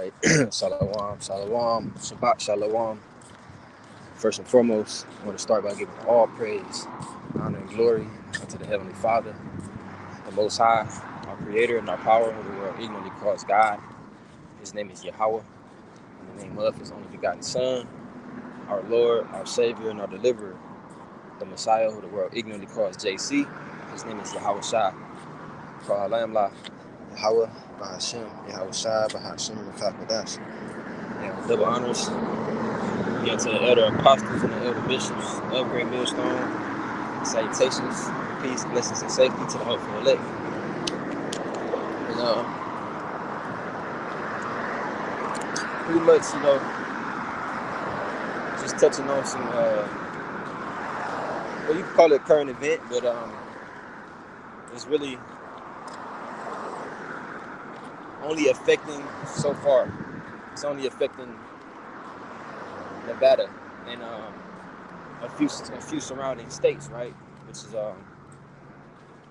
Right. Shalom, shalom, Shabbat shalom. First and foremost, I want to start by giving all praise, honor, and glory unto the Heavenly Father, the Most High, our Creator and our power, who the world ignorantly calls God. His name is Yahweh, in the name of His only begotten Son, our Lord, our Savior, and our Deliverer, the Messiah, who the world ignorantly calls JC. His name is Yahweh Shai. Ka'alam Yahweh, Bahashem, Yahweh Shai, Bahashem, Mefakadash. Yeah, double honors. Yeah, to the elder apostles and the elder bishops of Great Millstone. Salutations, peace, blessings, and safety to the hopeful elect. And pretty much, just touching on some, well, you can call it a current event, but it's really only affecting so far. It's only affecting Nevada and a few surrounding states, right? Which is,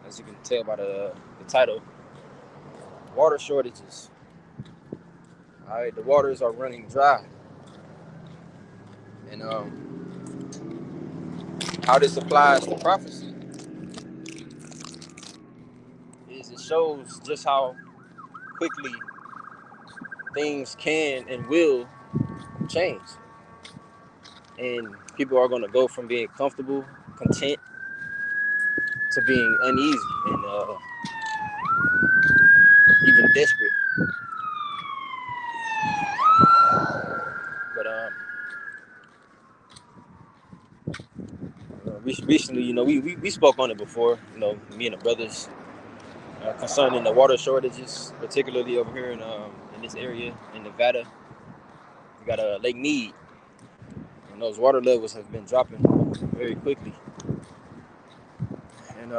as you can tell by the title, water shortages. All right, the waters are running dry, and how this applies to prophecy is it shows just how quickly things can and will change, and people are going to go from being comfortable, content, to being uneasy and even desperate. But recently, we spoke on it before. Me and the brothers concerning the water shortages, particularly over here in this area in Nevada. We got Lake Mead, and those water levels have been dropping very quickly, and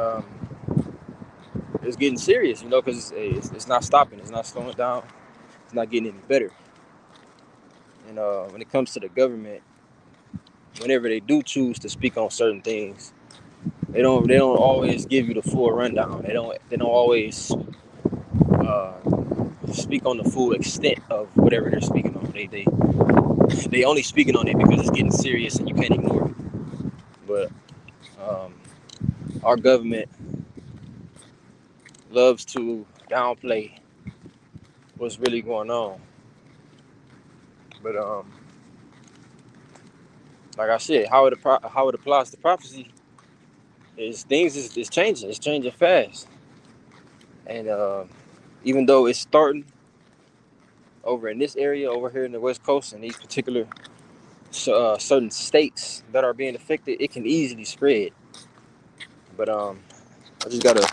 it's getting serious. Because it's not stopping, it's not slowing down, it's not getting any better. And when it comes to the government, whenever they do choose to speak on certain things, they don't always give you the full rundown. They don't always uh, speak on the full extent of whatever they're speaking on. They only speaking on it because it's getting serious and you can't ignore it. But um, our government loves to downplay what's really going on. But like I said, how it applies to prophecy is things is changing. It's changing fast, and even though it's starting over in this area over here in the West Coast and these particular certain states that are being affected, it can easily spread. But I just got a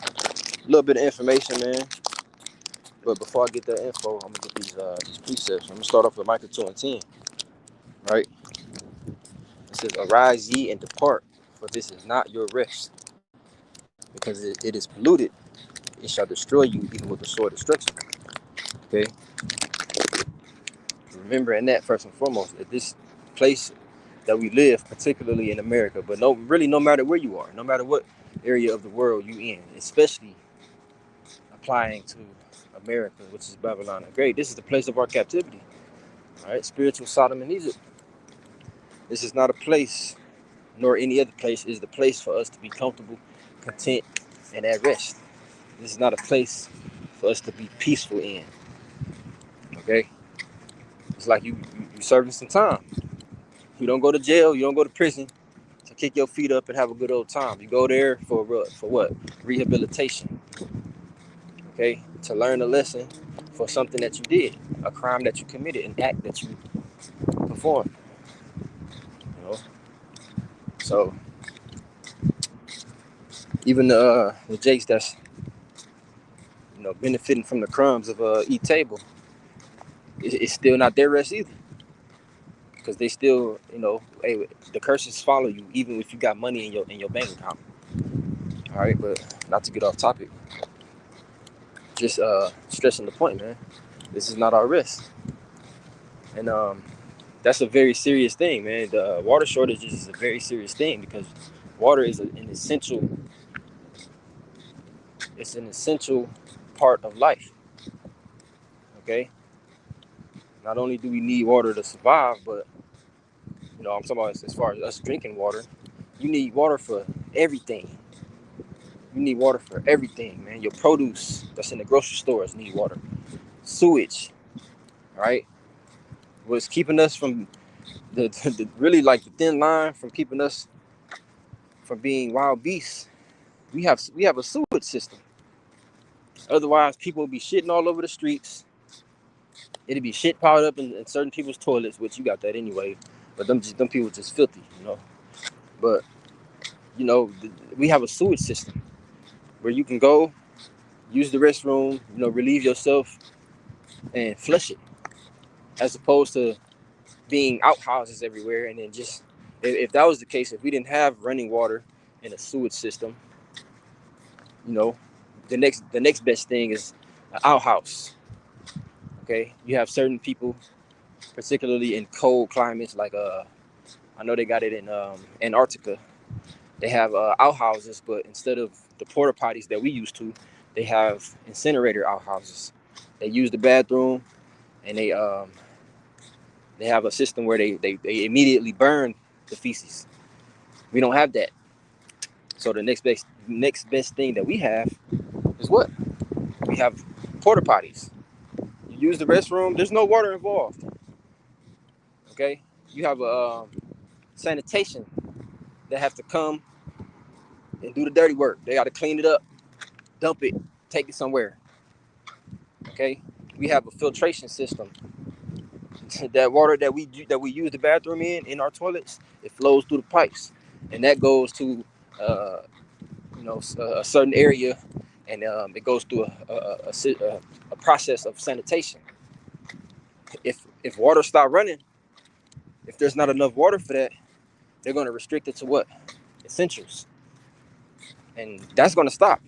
little bit of information, man. But before I get that info, I'm gonna get these precepts. I'm gonna start off with Micah 2:10. Right? It says, "Arise ye and depart, for this is not your rest, because it is polluted. It shall destroy you even with the sword of destruction." Okay. Remembering that first and foremost, that this place that we live, particularly in America, but no matter where you are, no matter what area of the world you in, especially applying to America, which is Babylon the Great. This is the place of our captivity. All right, spiritual Sodom and Egypt. This is not a place, nor any other place, is the place for us to be comfortable, content, and at rest. This is not a place for us to be peaceful in. Okay, it's like you serving some time. You don't go to jail, you don't go to prison to kick your feet up and have a good old time. You go there for what? Rehabilitation. Okay, to learn a lesson for something that you did, a crime that you committed, an act that you performed. You know, so even the jakes that's benefiting from the crumbs of eat table, it's still not their rest either, because they still hey, the curses follow you even if you got money in your bank account. All right, but not to get off topic, just stressing the point, man. This is not our rest, and that's a very serious thing, man. The water shortages is a very serious thing because water is an essential. It's an essential part of life. Okay, Not only do we need water to survive, but I'm talking about as far as us drinking water. You need water for everything. You need water for everything, man. Your produce that's in the grocery stores need water. Sewage, all right? What's keeping us from the really like the thin line from keeping us from being wild beasts. We have a sewage system. Otherwise, people would be shitting all over the streets. It'd be shit piled up in certain people's toilets, which you got that anyway. But them people just filthy. But we have a sewage system where you can go use the restroom, relieve yourself and flush it, as opposed to being outhouses everywhere. And then just if that was the case, if we didn't have running water in a sewage system, you know, the next best thing is an outhouse. Okay, you have certain people, particularly in cold climates, like I know they got it in Antarctica. They have outhouses, but instead of the porta potties that we used to, they have incinerator outhouses. They use the bathroom, and they have a system where they immediately burn the feces. We don't have that. So the next best thing that we have is what? We have porta potties. You use the restroom. There's no water involved. Okay. You have a sanitation that have to come and do the dirty work. They got to clean it up, dump it, take it somewhere. Okay. We have a filtration system. That water that we use the bathroom in our toilets, it flows through the pipes, and that goes to uh, a certain area, and it goes through a process of sanitation. If water stop running, if there's not enough water for that, they're going to restrict it to what? Essentials, and that's going to stop.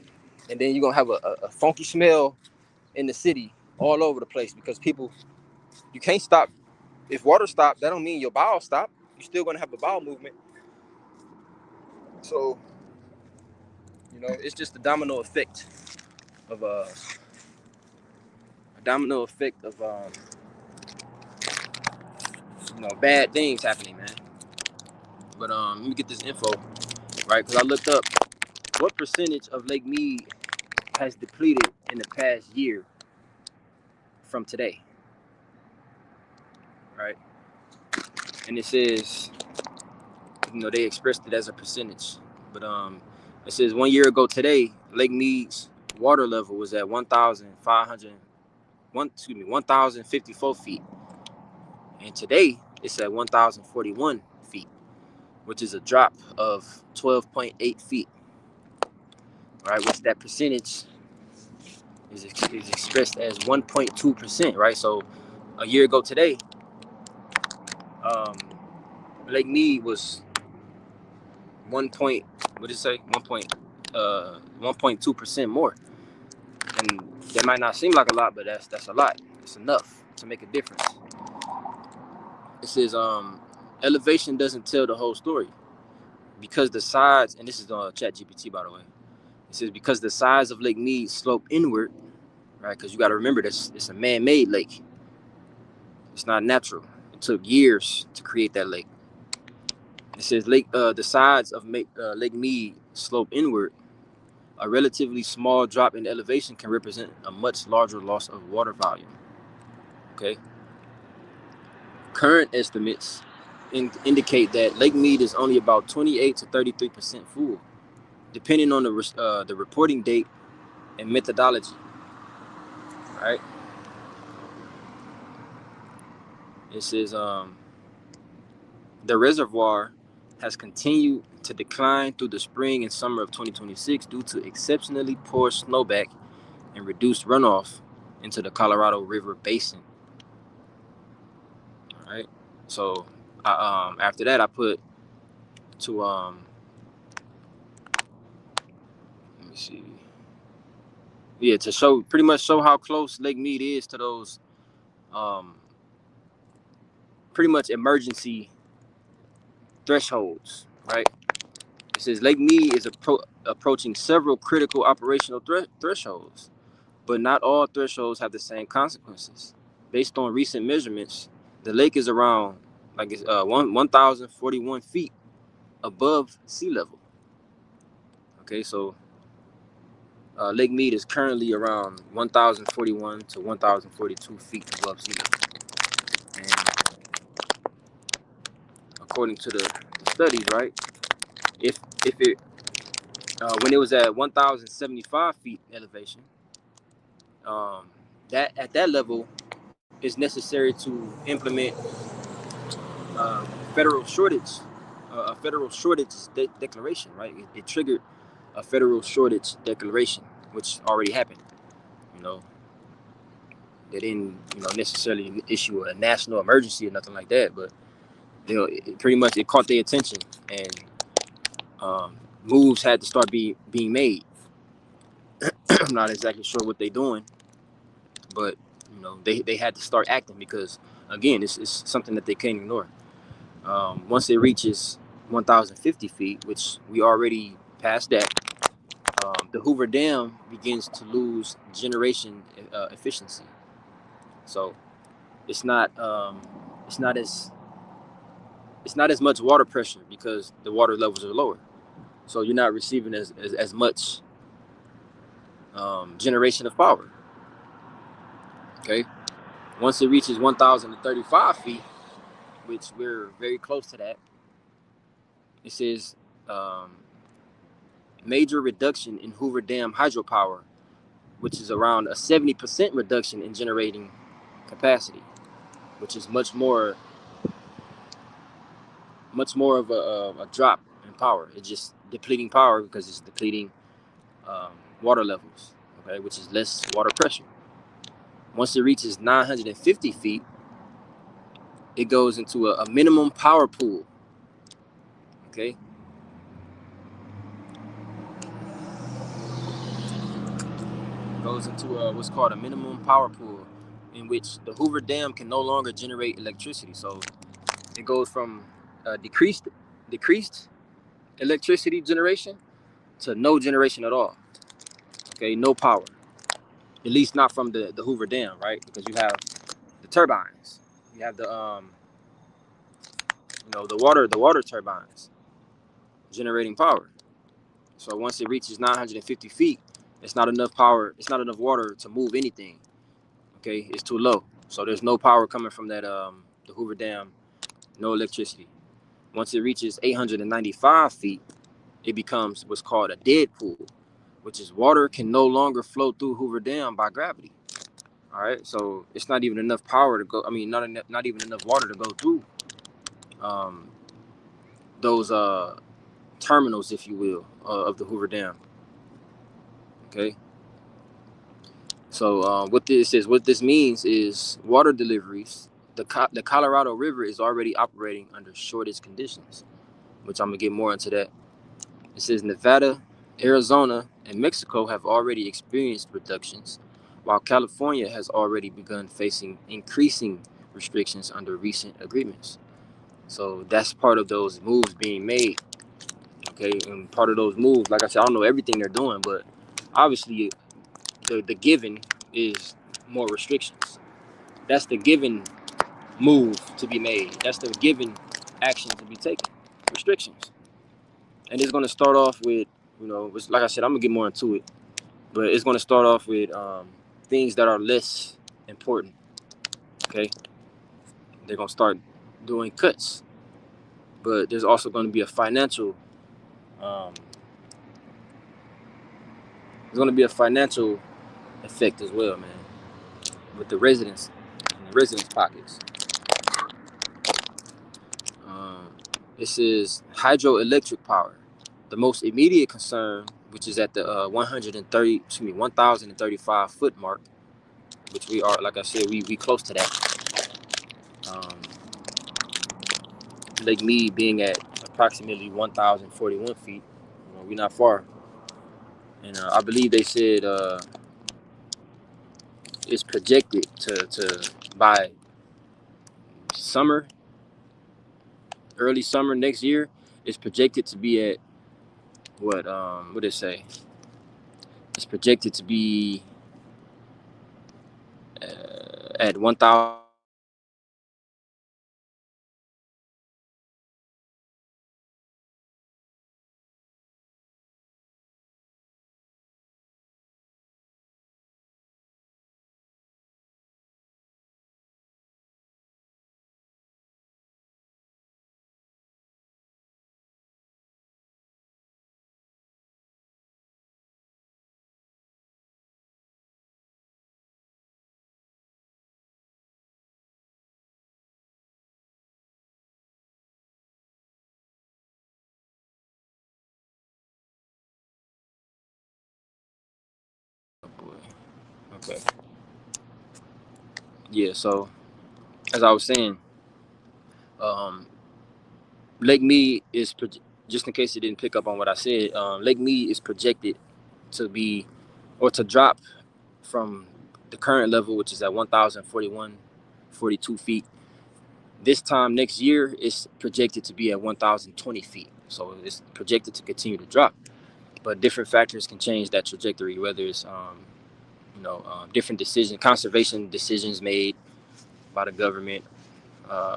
And then you're going to have a funky smell in the city all over the place because people, you can't stop. If water stops, that don't mean your bowels stop. You're still going to have a bowel movement. So, it's just a domino effect of bad things happening, man. But let me get this info, right? Because I looked up what percentage of Lake Mead has depleted in the past year from today, right? And it says, they expressed it as a percentage, but it says 1 year ago today, Lake Mead's water level was at 1,054 feet, and today it's at 1,041 feet, which is a drop of 12.8 feet, right? Which that percentage is expressed as 1.2%, right? So a year ago today, Lake Mead was 1.2% more, and that might not seem like a lot, but that's a lot. It's enough to make a difference. It says elevation doesn't tell the whole story because the sides, and this is on ChatGPT, by the way. It says because the sides of Lake Mead slope inward, right? Because you got to remember this, it's a man-made lake. It's not natural. It took years to create that lake. It says the sides of Lake Mead slope inward. A relatively small drop in elevation can represent a much larger loss of water volume. Okay. Current estimates indicate that Lake Mead is only about 28 to 33% full, depending on the reporting date and methodology. All right. It says the reservoir has continued to decline through the spring and summer of 2026 due to exceptionally poor snowpack and reduced runoff into the Colorado River Basin. All right. So after that, I put to let me see. Yeah, to pretty much show how close Lake Mead is to those um, pretty much emergency thresholds, right? It says Lake Mead is approaching several critical operational thresholds, but not all thresholds have the same consequences. based on recent measurements, the lake is around like it's 1,041 feet above sea level. Okay, so Lake Mead is currently around 1,041 to 1,042 feet above sea level. And according to the studies, right, if it when it was at 1,075 feet elevation, that at that level is necessary to implement uh, federal shortage, a federal shortage declaration, right? It triggered a federal shortage declaration, which already happened. You know, they didn't, necessarily issue a national emergency or nothing like that, but pretty much it caught their attention, and moves had to start being made. I'm not exactly sure what they're doing, but they had to start acting because again, it's something that they can't ignore. Once it reaches 1,050 feet, which we already passed that, the Hoover Dam begins to lose generation efficiency. So it's not it's not as it's not as much water pressure because the water levels are lower. So you're not receiving as much generation of power. Okay. Once it reaches 1,035 feet, which we're very close to that, it says major reduction in Hoover Dam hydropower, which is around a 70% reduction in generating capacity, which is much more of a drop in power. It's just depleting power because it's depleting water levels, okay, which is less water pressure. Once it reaches 950 feet, it goes into a minimum power pool, okay? Goes into what's called a minimum power pool, in which the Hoover Dam can no longer generate electricity. So it goes from decreased electricity generation to no generation at all. Okay, no power, at least not from the Hoover Dam, right? Because you have the turbines, you have the water turbines generating power. So once it reaches 950 feet, it's not enough power. It's not enough water to move anything. Okay, it's too low. So there's no power coming from that the Hoover Dam, no electricity. Once it reaches 895 feet, it becomes what's called a dead pool, which is water can no longer flow through Hoover Dam by gravity. All right, so it's not even enough power to go. I mean, not even enough water to go through um, those terminals, if you will, of the Hoover Dam. Okay, so what this means is water deliveries. The Colorado River is already operating under shortage conditions, which I'm gonna get more into that. It says Nevada, Arizona, and Mexico have already experienced reductions, while California has already begun facing increasing restrictions under recent agreements. So that's part of those moves being made. Okay, and part of those moves, like I said, I don't know everything they're doing, but obviously the given is more restrictions. That's the given move to be made. That's the given action to be taken. Restrictions. And it's going to start off with, like I said, I'm going to get more into it, but it's going to start off with things that are less important. Okay. They're going to start doing cuts, but there's also going to be a financial, um, there's going to be a financial effect as well, man, with the residents and the residents' pockets. This is hydroelectric power. The most immediate concern, which is at the 1,035 foot mark, which we are, like I said, we close to that. Um, Lake Mead being at approximately 1,041 feet, we're not far. And I believe they said it's projected to by summer, early summer next year, it's projected to be at what did it say? It's projected to be at 1,000. Okay. Yeah. So as I was saying, um, Lake Mead is just in case you didn't pick up on what I said. Lake Mead is projected to be or to drop from the current level, which is at 1,041.42 feet. This time next year, it's projected to be at 1,020 feet. So it's projected to continue to drop. But different factors can change that trajectory, whether it's different decisions, conservation decisions made by the government,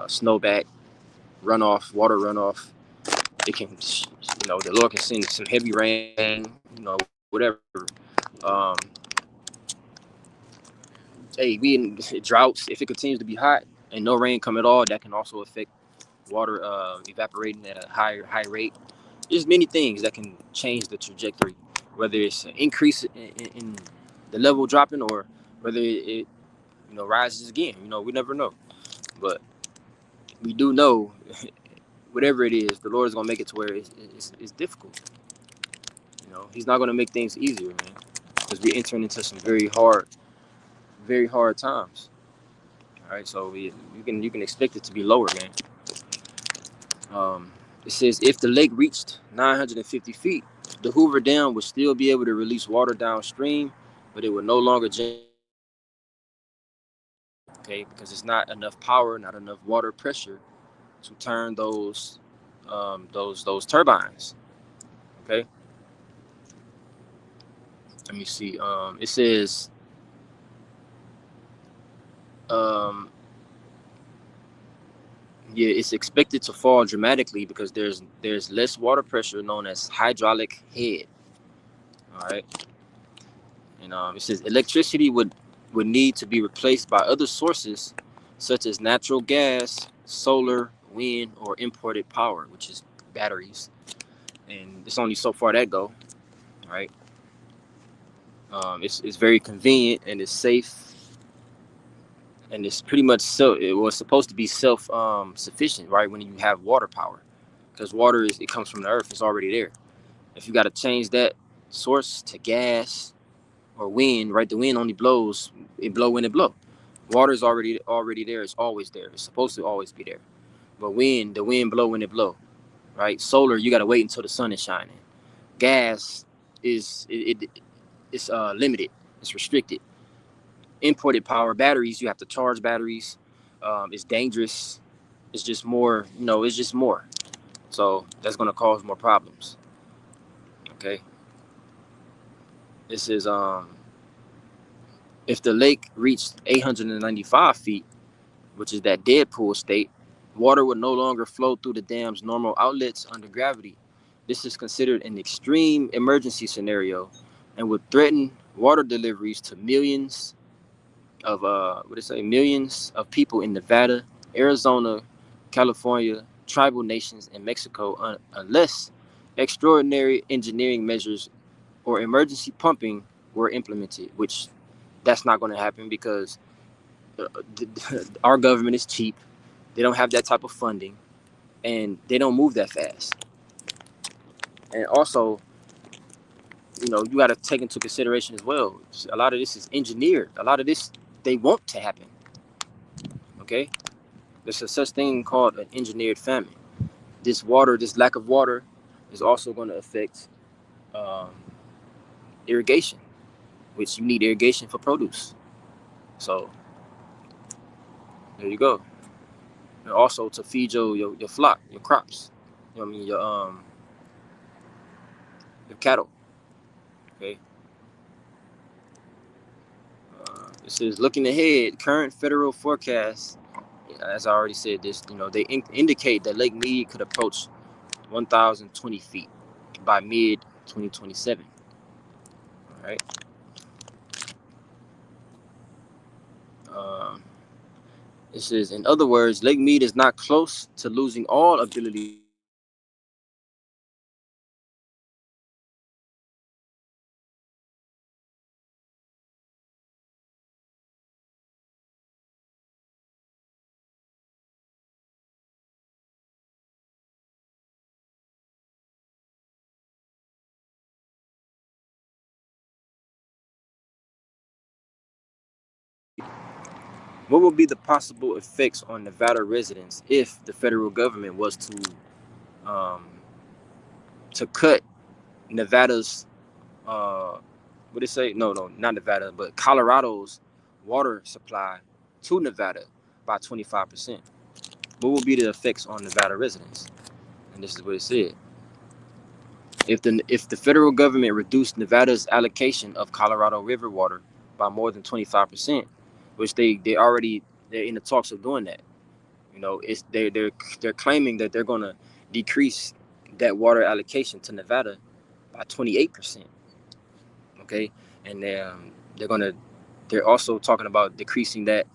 snowback, runoff, water runoff. It can, the Lord can send some heavy rain, whatever. Um, hey, we in droughts. If it continues to be hot and no rain come at all, that can also affect water evaporating at a high rate. There's many things that can change the trajectory, whether it's an increase in the level dropping or whether it rises again. We never know. But we do know, whatever it is, the Lord is gonna make it to where it's difficult. He's not gonna make things easier, man, because we're entering into some very hard times. All right, so you can expect it to be lower, man. Um, it says if the lake reached 950 feet, the Hoover Dam would still be able to release water downstream, but it would no longer generate. Okay, because it's not enough power, not enough water pressure to turn those turbines. Okay, let me see. It says um, yeah, it's expected to fall dramatically because there's less water pressure known as hydraulic head. All right, and it says electricity would need to be replaced by other sources such as natural gas, solar, wind, or imported power, which is batteries. And it's only so far that go. Right. It's very convenient and it's safe and it's pretty much it was supposed to be self sufficient, right? When you have water power, because water it comes from the earth, it's already there. If you got to change that source to gas or wind, right? The wind only blows, it blow when it blow. Water is already there. It's always there. It's supposed to always be there. But the wind blow when it blow, right? Solar, you got to wait until the sun is shining. Gas it's limited. It's restricted. Imported power, batteries, you have to charge batteries. It's dangerous. It's just more. It's just more. So that's gonna cause more problems. Okay. This is if the lake reached 895 feet, which is that dead pool state, water would no longer flow through the dam's normal outlets under gravity. This is considered an extreme emergency scenario and would threaten water deliveries to millions of people in Nevada, Arizona, California, tribal nations, and Mexico unless extraordinary engineering measures or emergency pumping were implemented, which that's not going to happen because uh, our government is cheap. They don't have that type of funding, and they don't move that fast. And also, you got to take into consideration as well. A lot of this is engineered. A lot of this they want to happen. Okay, there's a such thing called an engineered famine. This lack of water, is also going to affect um, irrigation, which you need irrigation for produce. So there you go. And also to feed your flock, your crops. I mean your cattle. Okay. It says, looking ahead, current federal forecasts, as I already said this, they indicate that Lake Mead could approach 1,020 feet by mid 2027. All right. Um, it says, in other words, Lake Mead is not close to losing all ability to provide clean water to Nevada. What would be the possible effects on Nevada residents if the federal government was um, to cut Nevada's what did it say? No, not Nevada, but Colorado's water supply to Nevada by 25%. What would be the effects on Nevada residents? And this is what it said. If the federal government reduced Nevada's allocation of Colorado River water by more than 25%, which they're in the talks of doing that. It's they're claiming that they're gonna decrease that water allocation to Nevada by 28%. Okay, and they're also talking about decreasing that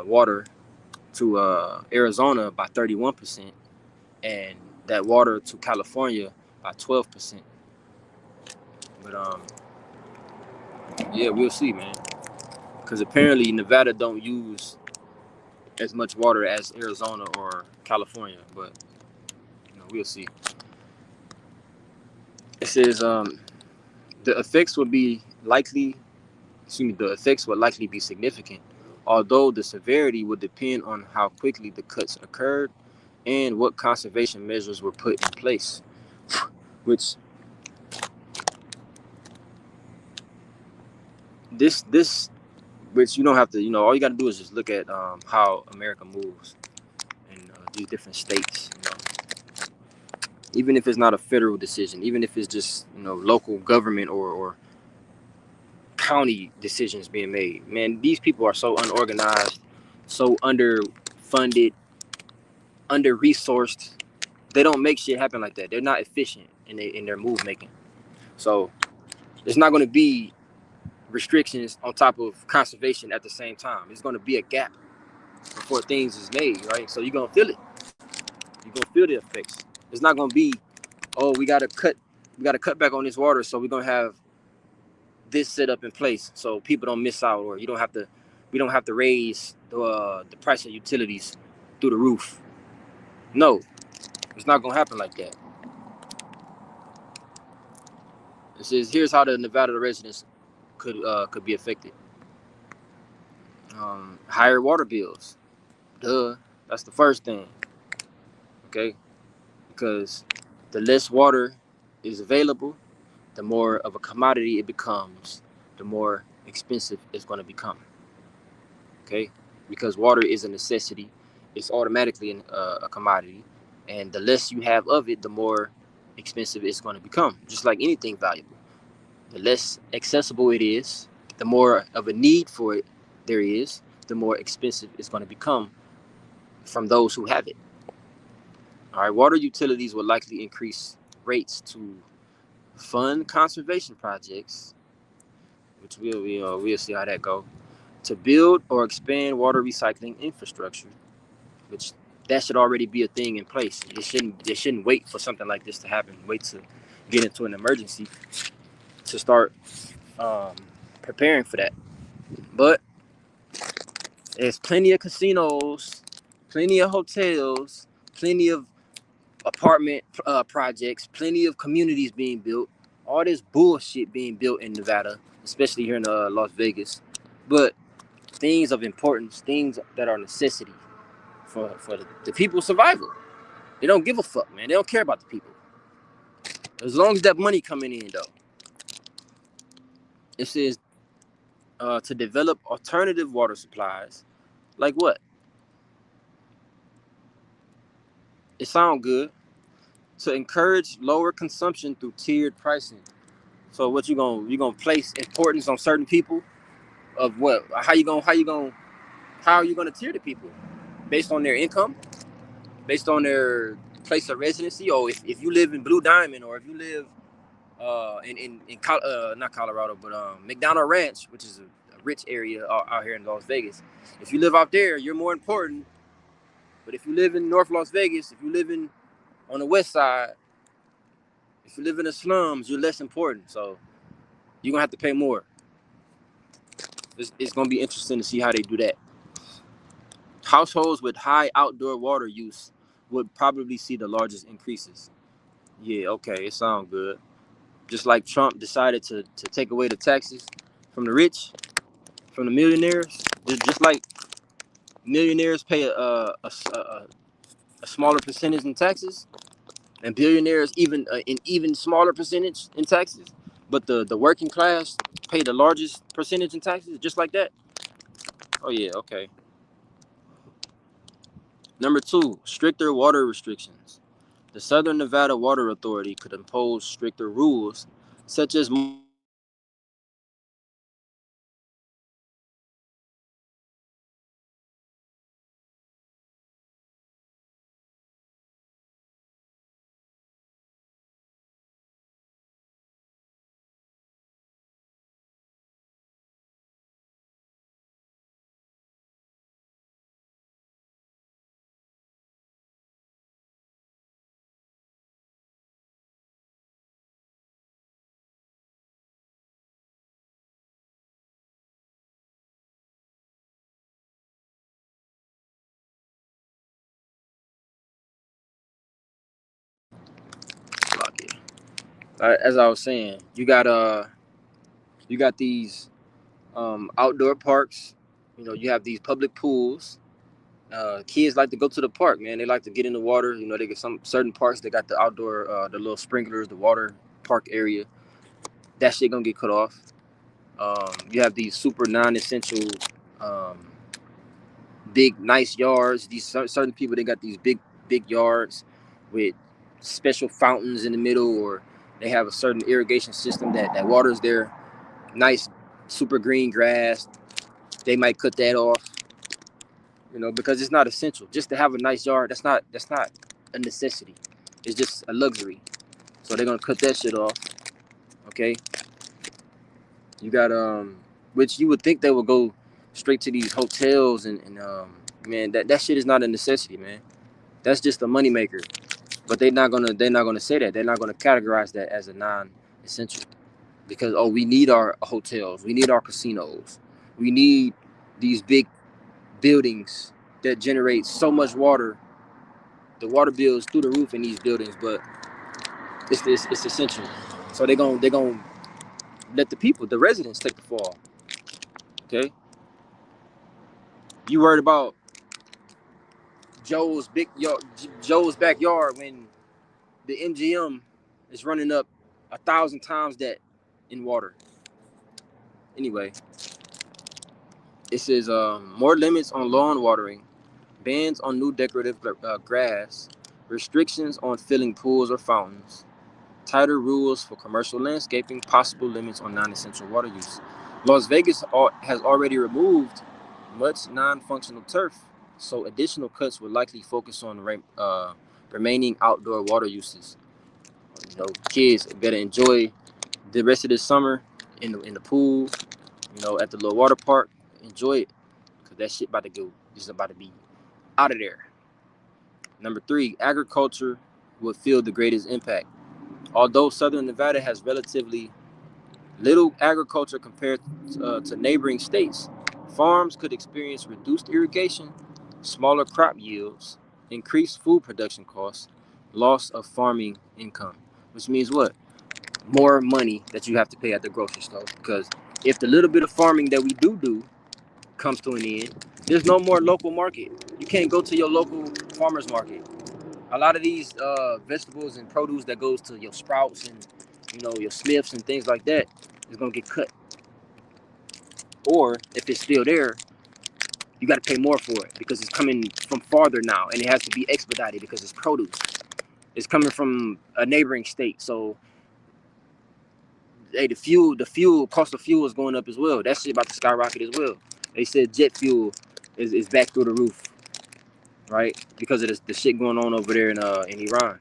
water to Arizona by 31%, and that water to California by 12%. But yeah, we'll see, man. Because apparently Nevada don't use as much water as Arizona or California, but we'll see. It says the effects would be likely. Excuse me. The effects would likely be significant, although the severity would depend on how quickly the cuts occurred and what conservation measures were put in place. Which this which you don't have to. All you got to do is just look at how America moves in these different states. Even if it's not a federal decision, even if it's just local government or county decisions being made. Man, these people are so unorganized, so underfunded, under resourced. They don't make shit happen like that. They're not efficient in their move making. So it's not going to be restrictions on top of conservation at the same time. It's going to be a gap before things is made, right? So you're going to feel it. You're going to feel the effects. It's not going to be, oh, we got to cut back on this water, so we're going to have this set up in place so people don't miss out, or we don't have to raise the price of utilities through the roof. No, it's not going to happen like that. It says here's how the Nevada residents could be affected. Higher water bills. Duh, that's the first thing. Okay, because the less water is available, the more of a commodity it becomes, the more expensive it's going to become. Okay, because water is a necessity, it's automatically a commodity, and the less you have of it, the more expensive it's going to become. Just like anything valuable, the less accessible it is, the more of a need for it there is, the more expensive it's going to become from those who have it. All right, water utilities will likely increase rates to fund conservation projects, which we'll see how that go. To build or expand water recycling infrastructure, which that should already be a thing in place. They shouldn't wait for something like this to happen. Wait to get into an emergency to start um, preparing for that. But there's plenty of casinos, plenty of hotels, plenty of apartment projects, plenty of communities being built. All this bullshit being built in Nevada, especially here in Las Vegas. But things of importance, things that are necessity for the people's survival. They don't give a fuck, man. They don't care about the people. As long as that money coming in, though. It says to develop alternative water supplies. Like what? It sounds good. To encourage lower consumption through tiered pricing. So what you gonna place importance on certain people of what? How are you gonna tier the people based on their income, based on their place of residency, or if you live in Blue Diamond, or if you live not Colorado, but McDonald Ranch, which is a rich area out here in Las Vegas. If you live out there, you're more important. But if you live in North Las Vegas, if you live on the west side, if you live in the slums, you're less important. So you're gonna have to pay more. It's gonna be interesting to see how they do that. Households with high outdoor water use would probably see the largest increases. Yeah, okay, it sounds good. Just like Trump decided to take away the taxes from the rich, from the millionaires, just like millionaires pay a smaller percentage in taxes, and billionaires even an even smaller percentage in taxes, but the working class pay the largest percentage in taxes, just like that. Oh yeah, okay. Number two, stricter water restrictions. The Southern Nevada Water Authority could impose stricter rules, such as as I was saying, you got these outdoor parks. You know, you have these public pools. Kids like to go to the park, man. They like to get in the water. You know, they get some certain parks. They got the outdoor, the little sprinklers, the water park area. That shit gonna get cut off. You have these super non-essential, um, big nice yards. These certain people, they got these big yards with special fountains in the middle, or they have a certain irrigation system that waters their nice super green grass. They might cut that off, you know, because it's not essential. Just to have a nice yard, that's not a necessity. It's just a luxury. So they're gonna cut that shit off. Okay. You got which you would think they would go straight to these hotels and man, that shit is not a necessity, man. That's just a moneymaker. But they're not gonna say that. They're not gonna categorize that as a non-essential. Because oh, we need our hotels, we need our casinos, we need these big buildings that generate so much water. The water bill is through the roof in these buildings, but it's essential. So they're gonna let the people, the residents, take the fall. Okay, you worried about Joe's backyard when the MGM is running up 1,000 times that in water. Anyway, it says more limits on lawn watering, bans on new decorative grass, restrictions on filling pools or fountains, tighter rules for commercial landscaping, possible limits on non-essential water use. Las Vegas has already removed much non-functional turf, so additional cuts will likely focus on remaining outdoor water uses. You know, kids better enjoy the rest of this summer in the pool. You know, at the little water park, enjoy it, cause that shit about to go. It's about to be out of there. Number three, agriculture will feel the greatest impact. Although Southern Nevada has relatively little agriculture compared to neighboring states, farms could experience reduced irrigation, smaller crop yields, increased food production costs, loss of farming income. Which means what? More money that you have to pay at the grocery store. Because if the little bit of farming that we do comes to an end, there's no more local market. You can't go to your local farmer's market. A lot of these vegetables and produce that goes to your Sprouts and your Smiths and things like that is gonna get cut. Or if it's still there, you got to pay more for it because it's coming from farther now, and it has to be expedited because it's produce. It's coming from a neighboring state, so hey, the fuel cost of fuel is going up as well. That shit about to skyrocket as well. They said jet fuel is back through the roof, right? Because of the shit going on over there in Iran.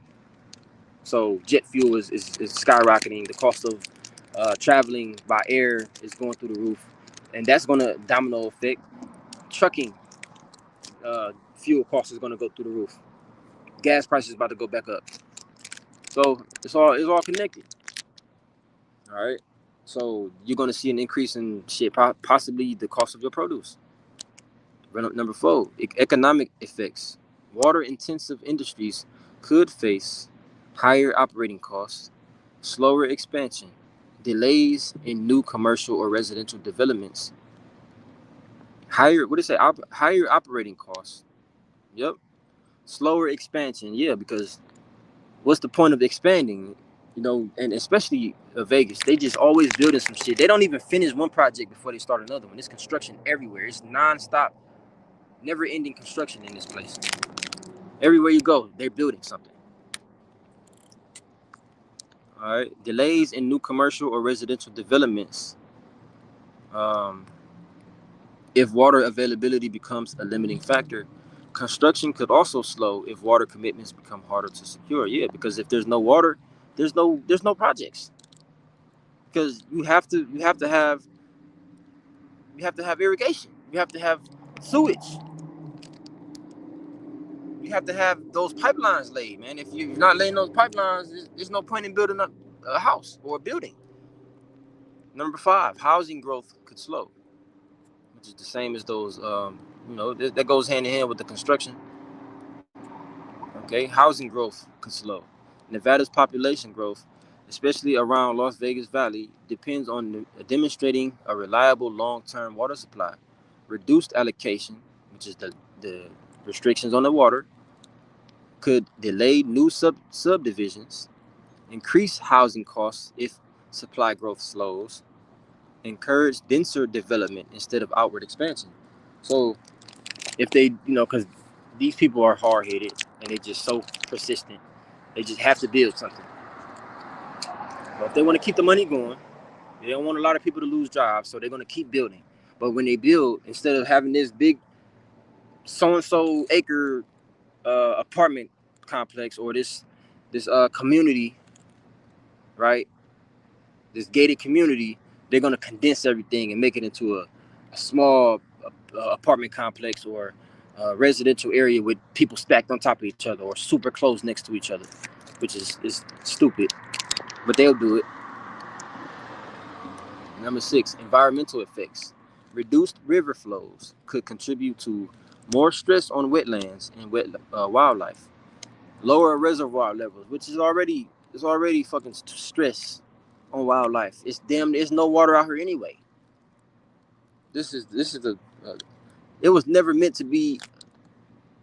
So jet fuel is skyrocketing. The cost of traveling by air is going through the roof, and that's gonna domino effect. Trucking fuel cost is gonna go through the roof. Gas prices is about to go back up. So it's all connected. All right. So you're gonna see an increase in shit, possibly the cost of your produce. Number 4, economic effects. Water-intensive industries could face higher operating costs, slower expansion, delays in new commercial or residential developments, higher operating costs. Yep. Slower expansion. Yeah, because what's the point of expanding? You know, and especially Vegas, they just always building some shit. They don't even finish one project before they start another one. It's construction everywhere. It's nonstop, never-ending construction in this place. Everywhere you go, they're building something. All right. Delays in new commercial or residential developments. If water availability becomes a limiting factor, construction could also slow if water commitments become harder to secure. Yeah, because if there's no water, there's no projects. Because you have to have irrigation. You have to have sewage. You have to have those pipelines laid, man. If you're not laying those pipelines, there's no point in building a house or a building. Number 5, housing growth could slow, which is the same as those, that goes hand in hand with the construction. Okay, housing growth could slow. Nevada's population growth, especially around Las Vegas Valley, depends on demonstrating a reliable long-term water supply. Reduced allocation, which is the restrictions on the water, could delay new subdivisions, increase housing costs if supply growth slows, encourage denser development instead of outward expansion. So if they, because these people are hard-headed and they're just so persistent, they just have to build something. But if they want to keep the money going, they don't want a lot of people to lose jobs, so they're going to keep building. But when they build, instead of having this big so-and-so acre apartment complex or this community, right, this gated community, they're going to condense everything and make it into a small apartment complex or a residential area with people stacked on top of each other or super close next to each other, which is stupid, but they'll do it. Number 6, environmental effects. Reduced river flows could contribute to more stress on wetlands and wildlife. Lower reservoir levels, which is already fucking stress on wildlife. There's no water out here anyway. This is it was never meant to be.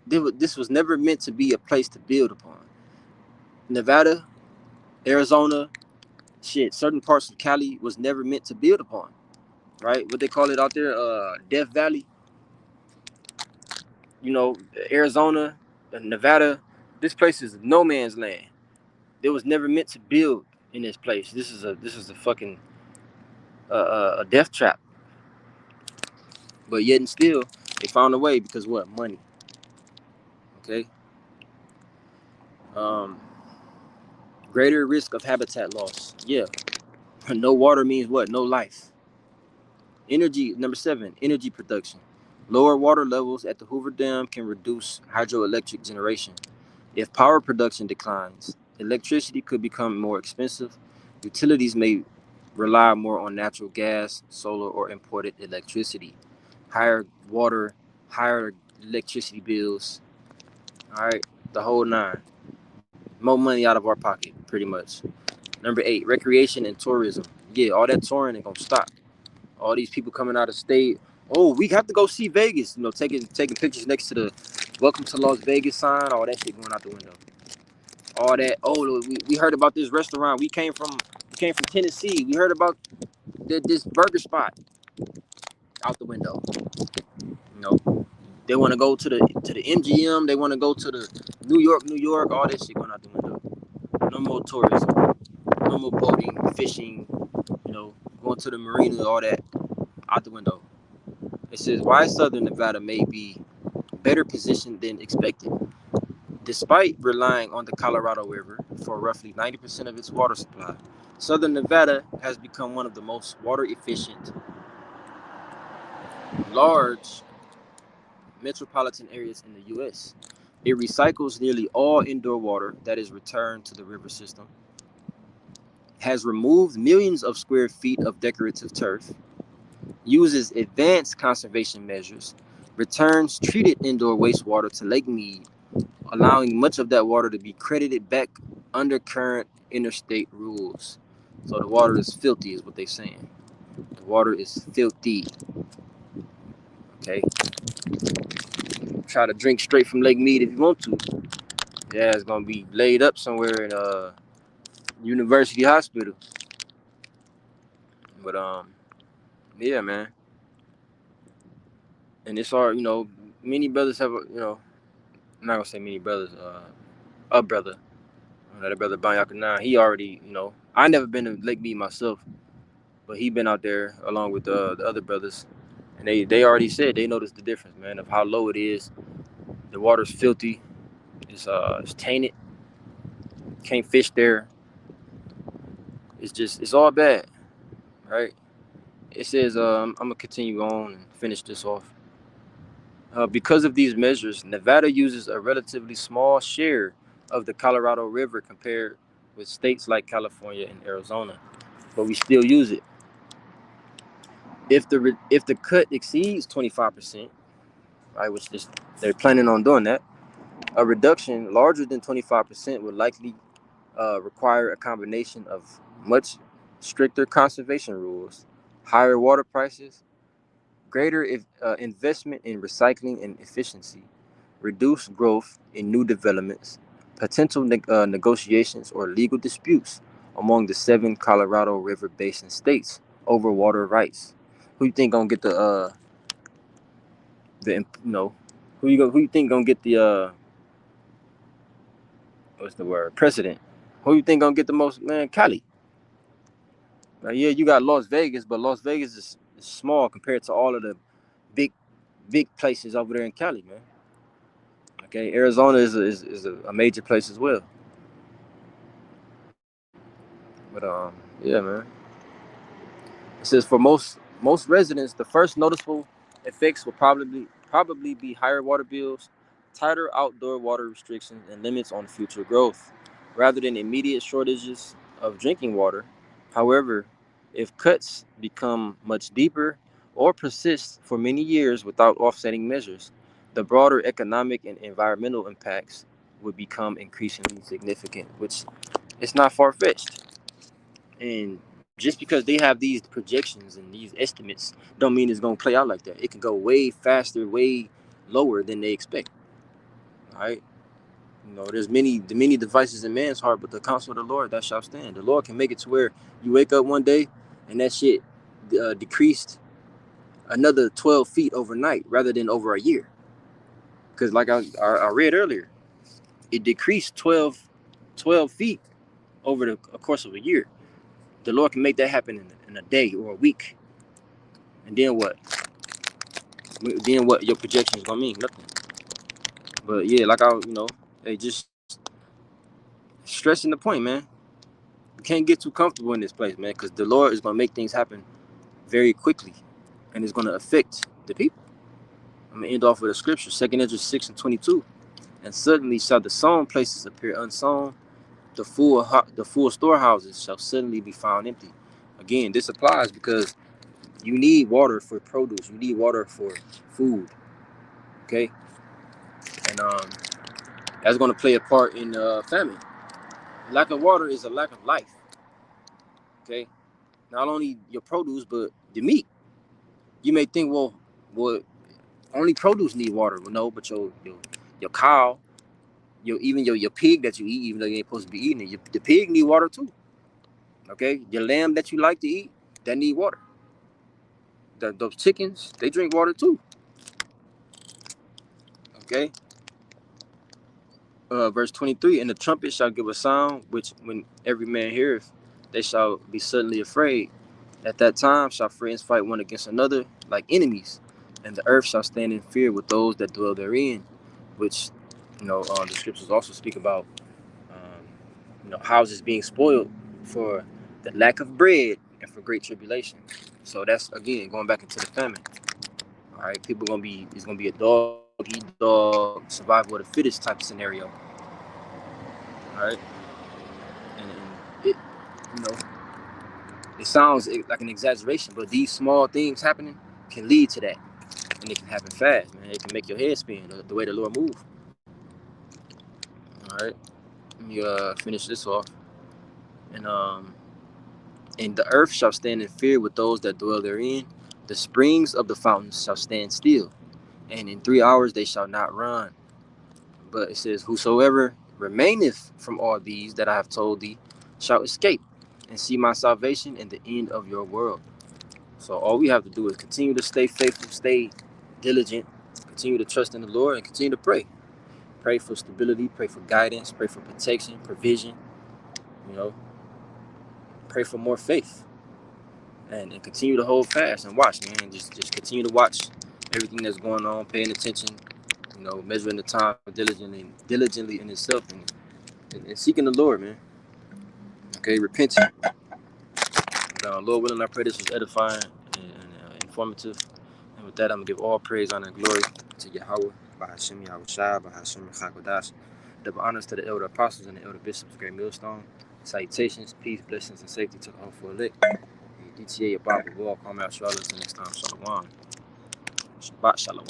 This was never meant to be a place to build upon. Nevada, Arizona, certain parts of Cali was never meant to build upon. Right? What they call it out there, Death Valley. Arizona, Nevada. This place is no man's land. It was never meant to build in this place. This is a fucking a death trap. But yet and still, they found a way because what? Money. Okay. Greater risk of habitat loss. Yeah. No water means what? No life. Energy. Number 7, energy production. Lower water levels at the Hoover Dam can reduce hydroelectric generation. If power production declines, electricity could become more expensive. Utilities may rely more on natural gas, solar, or imported electricity. Higher water, higher electricity bills. All right, the whole 9. More money out of our pocket, pretty much. Number 8, recreation and tourism. Yeah, all that touring ain't gonna stop. All these people coming out of state. Oh, we have to go see Vegas. Taking pictures next to the "Welcome to Las Vegas" sign. All that shit going out the window. All that. Oh, we heard about this restaurant. We came from Tennessee. We heard about this burger spot. Out the window. They want to go to the MGM. They want to go to the New York. All that shit going out the window. No more tourism. No more boating, fishing, going to the marina, all that out the window. It says why Southern Nevada may be better positioned than expected. Despite relying on the Colorado River for roughly 90% of its water supply, Southern Nevada has become one of the most water efficient, large metropolitan areas in the U.S. It recycles nearly all indoor water that is returned to the river system, has removed millions of square feet of decorative turf, uses advanced conservation measures, returns treated indoor wastewater to Lake Mead, allowing much of that water to be credited back under current interstate rules. So the water is filthy, is what they're saying. The water is filthy. Okay. Try to drink straight from Lake Mead if you want to. Yeah, it's gonna be laid up somewhere in University Hospital. But yeah, man. And it's all many brothers have I'm not gonna say many brothers. A brother, that brother Banyaka he already I never been to Lake Mead myself, but he been out there along with the other brothers, and they already said they noticed the difference, man, of how low it is. The water's filthy. It's tainted. Can't fish there. It's all bad, right? It says I'm gonna continue on and finish this off. Because of these measures, Nevada uses a relatively small share of the Colorado River compared with states like California and Arizona, but we still use it. If the cut exceeds 25%, right, which they're planning on doing that, a reduction larger than 25% would likely require a combination of much stricter conservation rules, higher water prices, greater investment in recycling and efficiency, reduced growth in new developments, potential negotiations or legal disputes among the 7 Colorado River Basin states over water rights. Who you think gonna get the who you think gonna get the what's the word, precedent? Who you think gonna get the most, man? Cali. Now, yeah, you got Las Vegas, but Las Vegas is small compared to all of the big places over there in Cali, man. Okay, Arizona is a major place as well. But yeah, man. It says for most residents, the first noticeable effects will probably be higher water bills, tighter outdoor water restrictions, and limits on future growth, rather than immediate shortages of drinking water. However, if cuts become much deeper or persist for many years without offsetting measures, the broader economic and environmental impacts would become increasingly significant, which is not far fetched. And just because they have these projections and these estimates, don't mean it's gonna play out like that. It can go way faster, way lower than they expect. All right. There's many devices in man's heart, but the counsel of the Lord that shall stand. The Lord can make it to where you wake up one day and that shit decreased another 12 feet overnight rather than over a year. Because like I read earlier, it decreased 12 feet over the course of a year. The Lord can make that happen in a day or a week. And then what? Then what your projection is gonna mean? Nothing. But yeah, like they just stressing the point, man. You can't get too comfortable in this place, man, because the Lord is gonna make things happen very quickly, and it's gonna affect the people. I'm gonna end off with a scripture, 2 Ezra 6:22. And suddenly shall the sown places appear unsown, the full storehouses shall suddenly be found empty. Again, this applies because you need water for produce, you need water for food, okay, and that's gonna play a part in famine. Lack of water is a lack of life. Okay, not only your produce but the meat. You may think, well, only produce need water. Well, no, but your cow, your pig that you eat, even though you ain't supposed to be eating it, the pig need water too. Okay, your lamb that you like to eat, that need water. Those chickens, they drink water too. Okay. Verse 23, and the trumpet shall give a sound, which when every man heareth, they shall be suddenly afraid. At that time shall friends fight one against another like enemies, and the earth shall stand in fear with those that dwell therein, which, the scriptures also speak about, houses being spoiled for the lack of bread and for great tribulation. So that's again going back into the famine. All right, people gonna be it's gonna be a dog eat dog, survival of the fittest type of scenario. All right, and it you know it sounds like an exaggeration, but these small things happening can lead to that, and it can happen fast, man. It can make your head spin the way the Lord move. All right, let me finish this off, and and the earth shall stand in fear with those that dwell therein. The springs of the fountains shall stand still, and in 3 hours they shall not run. But it says, whosoever remaineth from all these that I have told thee shall escape and see my salvation and the end of your world. So all we have to do is continue to stay faithful, stay diligent, continue to trust in the Lord, and continue to pray. Pray for stability, pray for guidance, pray for protection, provision, you know, pray for more faith. And continue to hold fast and watch, man. Just continue to watch everything that's going on, paying attention, measuring the time diligently in itself, and seeking the Lord, man. Okay, repenting. Lord willing, I pray this was edifying and informative. And with that, I'm gonna give all praise, honor, and glory to Yahweh, by Hashem Yahushua, by Hashem Chakodash. Double honors to the elder apostles and the elder bishops, Great Millstone. Salutations, peace, blessings, and safety to the hopeful elect. DTA, your Bible, all come out, Charlotte. Until next time, Shalom. Shabbat Shalom.